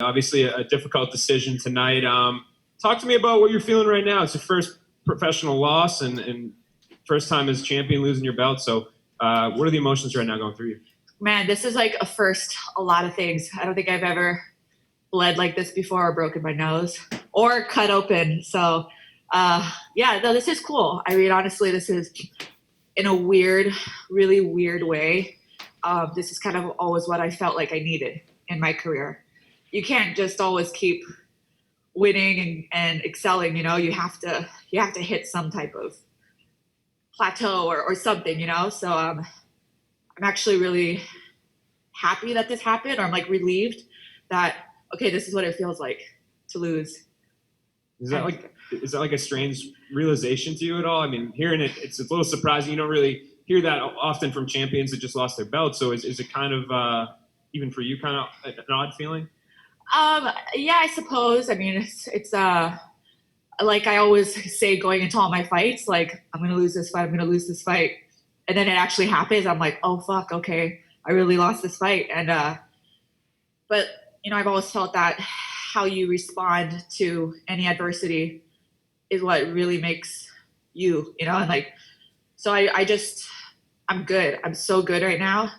Obviously, a difficult decision tonight. Talk to me about what you're feeling right now. It's your first professional loss and first time as champion losing your belt. So what are the emotions right now going through you? Man, this is like a lot of things. I don't think I've ever bled like this before or broken my nose or cut open. So this is cool. I mean, honestly, this is in a really weird way. This is kind of always what I felt like I needed in my career. You can't just always keep winning and excelling, you have to hit some type of plateau or something, So I'm actually really happy that this happened, or I'm like relieved that, okay, this is what it feels like to lose. Is that like a strange realization to you at all? I mean, hearing it, it's a little surprising. You don't really hear that often from champions that just lost their belt. So is it kind of, even for you, kind of an odd feeling? Yeah, I suppose. I mean, it's like I always say going into all my fights, like, I'm going to lose this fight. And then it actually happens. I'm like, oh, fuck, okay, I really lost this fight. And, but, I've always felt that how you respond to any adversity is what really makes you, and like, so I'm good. I'm so good right now.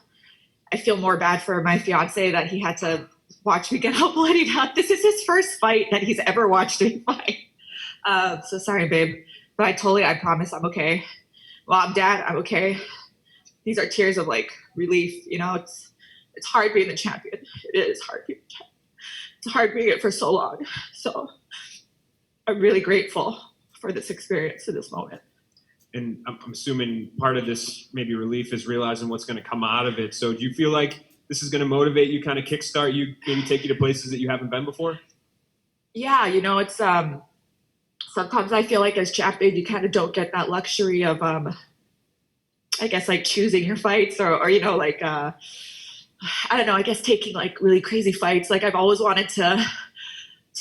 I feel more bad for my fiance that he had to watch me get all bloodied up. This is his first fight that he's ever watched me fight. So sorry, babe, but I promise I'm okay. Mom, Dad, I'm okay. These are tears of like relief. It's hard being the champion. It is hard being the champion. It's hard being it for so long. So I'm really grateful for this experience in this moment. And I'm assuming part of this maybe relief is realizing what's going to come out of it. So do you feel like this is going to motivate you, kind of kickstart you, maybe take you to places that you haven't been before? Yeah, it's sometimes I feel like as champion, you kind of don't get that luxury of, I guess, like choosing your fights or like, I don't know, I guess taking like really crazy fights. Like I've always wanted to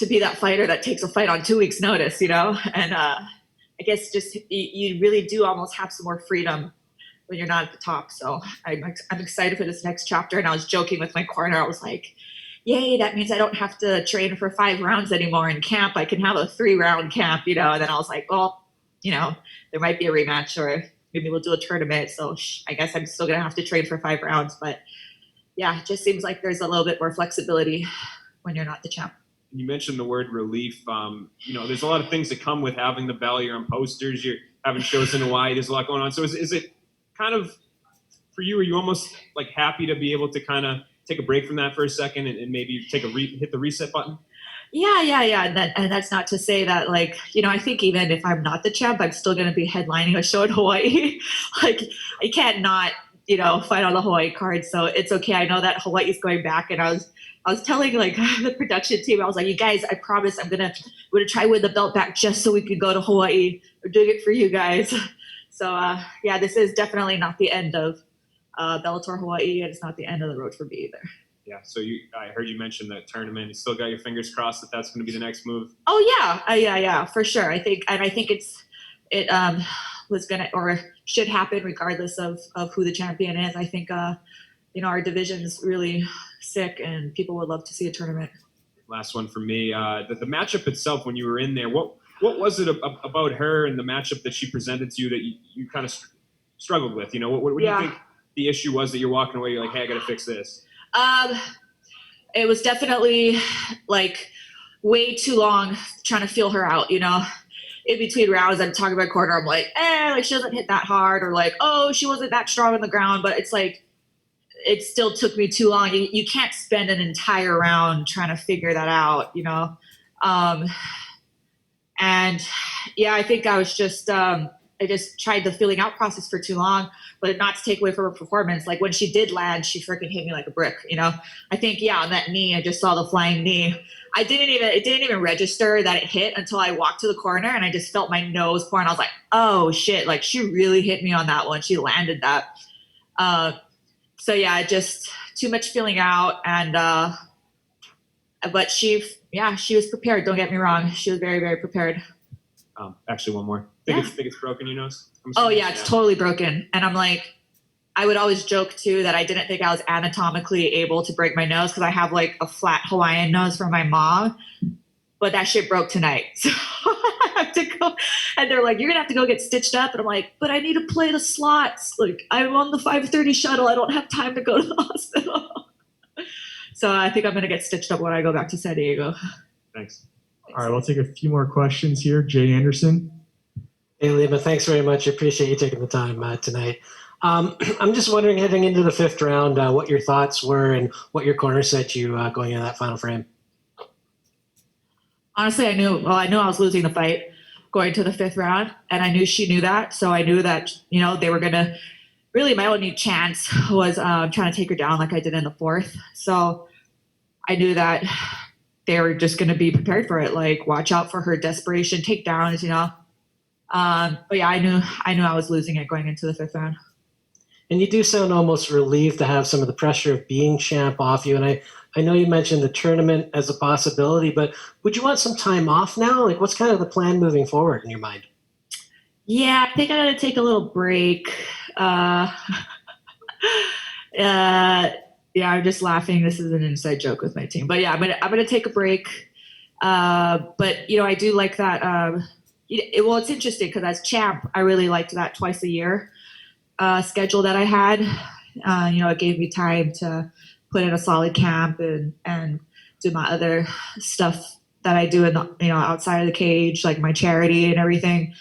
be that fighter that takes a fight on 2 weeks notice, and I guess just you really do almost have some more freedom when you're not at the top. So I'm excited for this next chapter. And I was joking with my corner. I was like, yay, that means I don't have to train for 5 rounds anymore in camp. I can have a 3-round camp, And then I was like, well, there might be a rematch or maybe we'll do a tournament. So I guess I'm still going to have to train for 5 rounds. But yeah, it just seems like there's a little bit more flexibility when you're not the champ. You mentioned the word relief. There's a lot of things that come with having the belt. You're on posters, you're having shows in Hawaii. There's a lot going on. So is it kind of, for you, are you almost like happy to be able to kind of take a break from that for a second and maybe hit the reset button? Yeah. And that's not to say that, like, I think even if I'm not the champ, I'm still going to be headlining a show in Hawaii. Like, I can't not, fight on the Hawaii card. So it's okay. I know that Hawaii is going back. And I was telling like the production team, I was like, you guys, I promise I'm gonna try win the belt back just so we could go to Hawaii. We're doing it for you guys. So this is definitely not the end of Bellator Hawaii, and it's not the end of the road for me either. Yeah. So I heard you mention the tournament. You still got your fingers crossed that that's going to be the next move. Oh yeah, yeah, for sure. I think it was gonna or should happen regardless of who the champion is. I think our division is really sick and people would love to see a tournament. Last one for me. The matchup itself, when you were in there, what was it about her and the matchup that she presented to you that you kind of struggled with? What do you think the issue was that you're walking away, you're like, hey, I got to fix this? It was definitely like way too long trying to feel her out, In between rounds, I'm talking about corner, I'm like, like she doesn't hit that hard, or like, oh, she wasn't that strong on the ground, but it's like, it still took me too long. You can't spend an entire round trying to figure that out, And yeah, I think I was just, I just tried the feeling out process for too long, but not to take away from her performance. Like when she did land, she freaking hit me like a brick, I think, on that knee, I just saw the flying knee. It didn't even register that it hit until I walked to the corner and I just felt my nose pour and I was like, oh shit, like she really hit me on that one. She landed that. So yeah, just too much feeling out, and but she was prepared. Don't get me wrong, she was very, very prepared. Actually, one more. Think it's broken, your nose? Oh yeah, it's totally broken, and I'm like, I would always joke too that I didn't think I was anatomically able to break my nose because I have like a flat Hawaiian nose from my mom, but that shit broke tonight. So I have to go, and they're like, "You're gonna have to go get stitched up," and I'm like, "But I need to play the slots. Like I'm on the 5:30 shuttle. I don't have time to go to the hospital." So I think I'm gonna get stitched up when I go back to San Diego. Thanks. All right, we'll take a few more questions here. Jay Anderson. Hey, Lima, thanks very much. I appreciate you taking the time tonight. I'm just wondering, heading into the 5th round, what your thoughts were and what your corner set you going into that final frame. Honestly, I knew I was losing the fight going to the 5th round, and I knew she knew that. So I knew that, they were going to really, my only chance was trying to take her down like I did in the 4th. So I knew that they were just going to be prepared for it. Like, watch out for her desperation takedowns, But yeah, I knew I was losing it going into the 5th round. And you do sound almost relieved to have some of the pressure of being champ off you. And I know you mentioned the tournament as a possibility, but would you want some time off now? Like, what's kind of the plan moving forward in your mind? Yeah, I think I'm gonna take a little break. Yeah, I'm just laughing. This is an inside joke with my team, but yeah, I'm gonna take a break. But I do like that. Well, it's interesting because as champ, I really liked that twice a year schedule that I had. It gave me time to put in a solid camp and do my other stuff that I do in the, outside of the cage, like my charity and everything.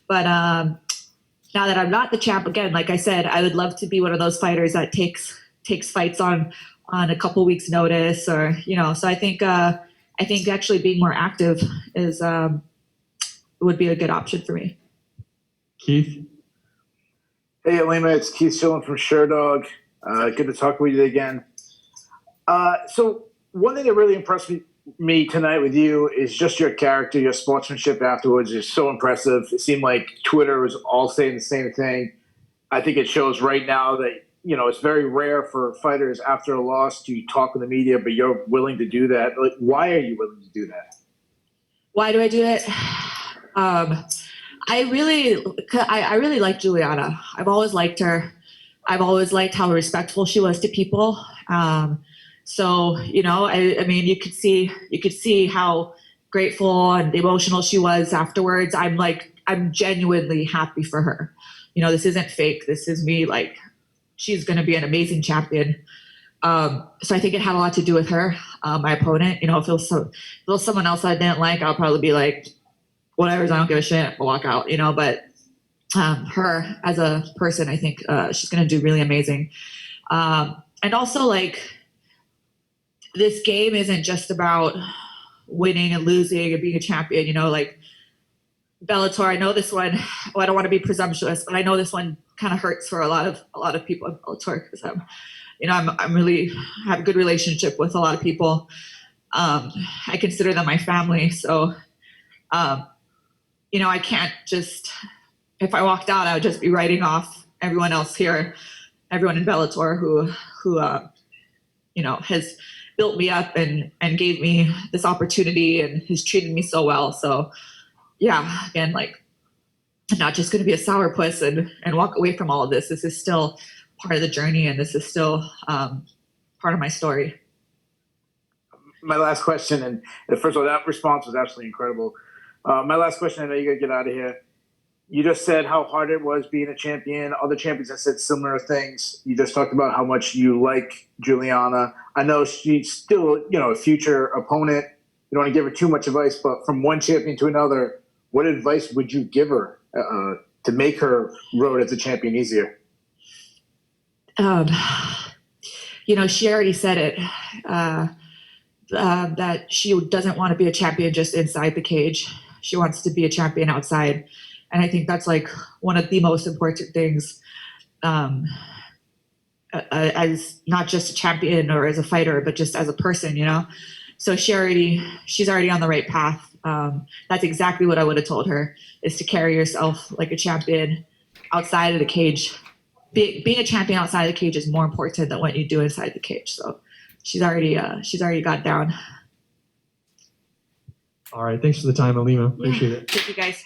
But now that I'm not the champ, again, like I said, I would love to be one of those fighters that takes fights on a couple weeks notice, or so I think actually being more active is would be a good option for me. Keith. Hey, Ilima, it's Keith Shillen from Sherdog. Good to talk with you again. So one thing that really impressed me tonight with you is just your character, your sportsmanship afterwards is so impressive. It seemed like Twitter was all saying the same thing. I think it shows right now that, it's very rare for fighters after a loss to talk with the media, but you're willing to do that. Like, why are you willing to do that? Why do I do it? I really like Juliana. I've always liked her. I've always liked how respectful she was to people. So, I mean, you could see how grateful and emotional she was afterwards. I'm genuinely happy for her. This isn't fake. This is me. Like, she's going to be an amazing champion. So I think it had a lot to do with her, my opponent. If it was someone else I didn't like, I'll probably be like, whatever, I don't give a shit, I'll walk out, but her as a person, I think she's going to do really amazing. And also, like, this game isn't just about winning and losing and being a champion, like Bellator. I know this one, I don't want to be presumptuous, but I know this one kind of hurts for a lot of people in Bellator because I'm really have a good relationship with a lot of people. I consider them my family. So, I can't just, if I walked out, I would just be writing off everyone else here, everyone in Bellator who has built me up and gave me this opportunity and has treated me so well. So yeah, again, like, I'm not just going to be a sourpuss and walk away from all of this. This is still part of the journey, and this is still part of my story. My last question, and first of all, that response was absolutely incredible. My last question, I know you got to get out of here. You just said how hard it was being a champion. Other champions have said similar things. You just talked about how much you like Juliana. I know she's still, a future opponent. You don't want to give her too much advice, but from one champion to another, what advice would you give her to make her road as a champion easier? She already said it, that she doesn't want to be a champion just inside the cage. She wants to be a champion outside. And I think that's like one of the most important things, as not just a champion or as a fighter, but just as a person, So she's already on the right path. That's exactly what I would have told her, is to carry yourself like a champion outside of the cage. Being a champion outside of the cage is more important than what you do inside the cage. So she's already got down. All right. Thanks for the time, Ilima. Appreciate it. Thank you, guys.